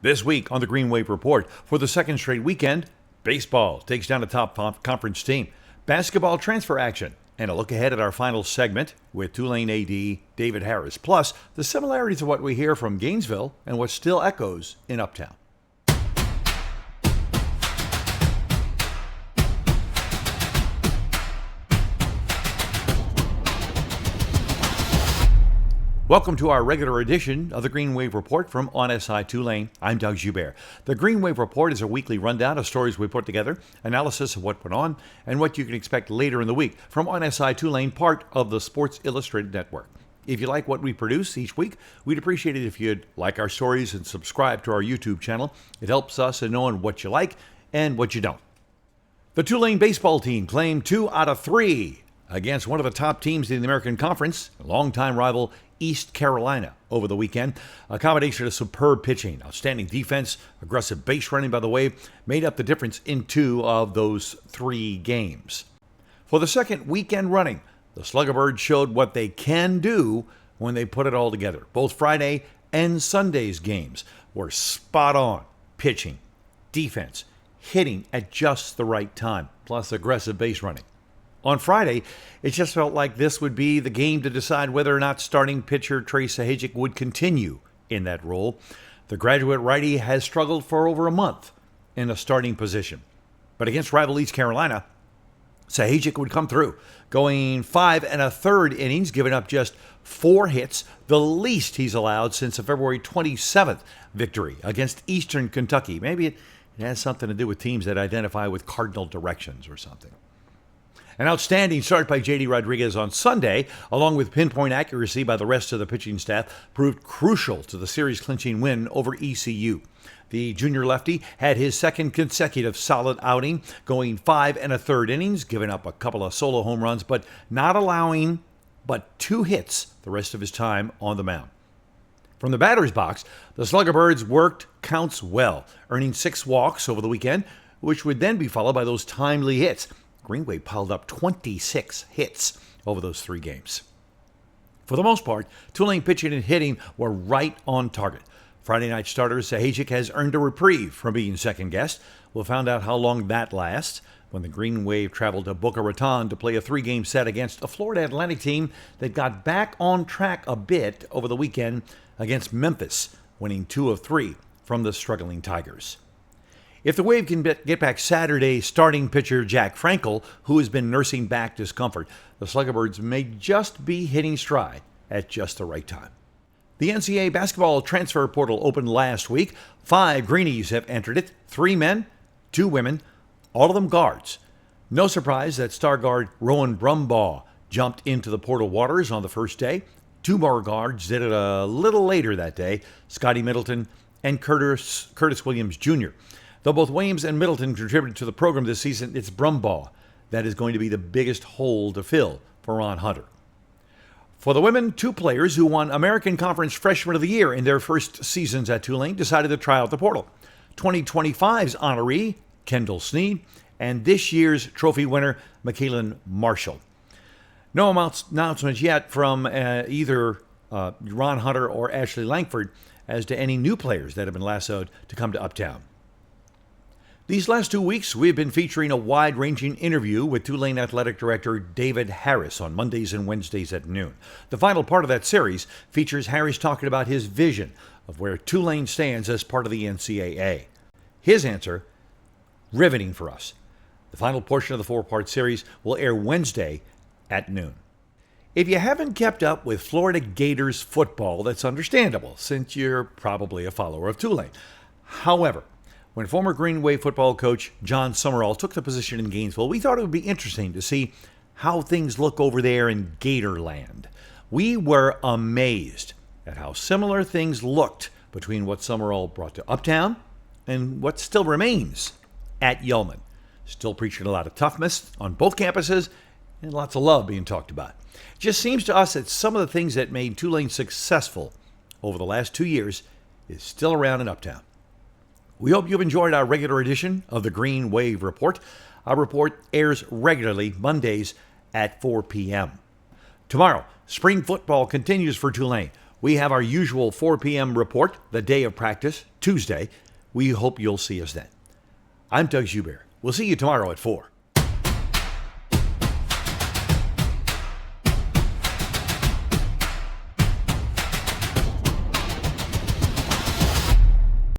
This week on the Green Wave Report, for the second straight weekend, baseball takes down a top conference team, basketball transfer action, and a look ahead at our final segment with Tulane AD David Harris, plus the similarities of what we hear from Gainesville and what still echoes in Uptown. Welcome to our regular edition of the Green Wave Report from UNSI Tulane. I'm Doug Joubert. The Green Wave Report is a weekly rundown of stories we put together, analysis of what went on, and what you can expect later in the week from UNSI Tulane, part of the Sports Illustrated Network. If you like what we produce each week, we'd appreciate it if you'd like our stories and subscribe to our YouTube channel. It helps us in knowing what you like and what you don't. The Tulane baseball team claimed 2 out of 3 against one of the top teams in the American Conference, longtime rival East Carolina, over the weekend. A combination of superb pitching, outstanding defense, aggressive base running, by the way, made up the difference in 2 of those 3 games. For the second weekend running, the Sluggerbirds showed what they can do when they put it all together. Both Friday and Sunday's games were spot on pitching, defense, hitting at just the right time, plus aggressive base running. On Friday, it just felt like this would be the game to decide whether or not starting pitcher Trey Sahajic would continue in that role. The graduate righty has struggled for over a month in a starting position. But against rival East Carolina, Sahajic would come through, going 5 1/3 innings, giving up just 4 hits, the least he's allowed since the February 27th victory against Eastern Kentucky. Maybe it has something to do with teams that identify with cardinal directions or something. An outstanding start by J.D. Rodriguez on Sunday, along with pinpoint accuracy by the rest of the pitching staff, proved crucial to the series-clinching win over ECU. The junior lefty had his second consecutive solid outing, going 5 1/3 innings, giving up a couple of solo home runs, but not allowing but 2 hits the rest of his time on the mound. From the batter's box, the Sluggerbirds worked counts well, earning 6 walks over the weekend, which would then be followed by those timely hits. Green Wave piled up 26 hits over those 3 games. For the most part, Tulane pitching and hitting were right on target. Friday night starter Sahajic has earned a reprieve from being second guest. We'll find out how long that lasts when the Green Wave traveled to Boca Raton to play a 3-game set against a Florida Atlantic team that got back on track a bit over the weekend against Memphis, winning 2 of 3 from the struggling Tigers. If the Wave can get back Saturday starting pitcher Jack Frankel, who has been nursing back discomfort, the Sluggerbirds may just be hitting stride at just the right time. The NCAA basketball transfer portal opened last week. 5 Greenies have entered it, 3 men, 2 women, all of them guards. No surprise that star guard Rowan Brumbaugh jumped into the portal waters on the first day. 2 more guards did it a little later that day, Scotty Middleton and Curtis Williams Jr. Though both Williams and Middleton contributed to the program this season, it's Brumbaugh that is going to be the biggest hole to fill for Ron Hunter. For the women, 2 players who won American Conference Freshman of the Year in their first seasons at Tulane decided to try out the portal. 2025's honoree, Kendall Sneed, and this year's trophy winner, McKaylin Marshall. No announcements yet from either Ron Hunter or Ashley Langford as to any new players that have been lassoed to come to Uptown. These last 2 weeks, we've been featuring a wide-ranging interview with Tulane Athletic Director David Harris on Mondays and Wednesdays at noon. The final part of that series features Harris talking about his vision of where Tulane stands as part of the NCAA. His answer, riveting for us. The final portion of the 4-part series will air Wednesday at noon. If you haven't kept up with Florida Gators football, that's understandable, since you're probably a follower of Tulane. However, when former Green Wave football coach John Summerall took the position in Gainesville, we thought it would be interesting to see how things look over there in Gatorland. We were amazed at how similar things looked between what Summerall brought to Uptown and what still remains at Yeoman. Still preaching a lot of toughness on both campuses and lots of love being talked about. It just seems to us that some of the things that made Tulane successful over the last 2 years is still around in Uptown. We hope you've enjoyed our regular edition of the Green Wave Report. Our report airs regularly Mondays at 4 p.m. Tomorrow, spring football continues for Tulane. We have our usual 4 p.m. report, the day of practice, Tuesday. We hope you'll see us then. I'm Doug Joubert. We'll see you tomorrow at 4.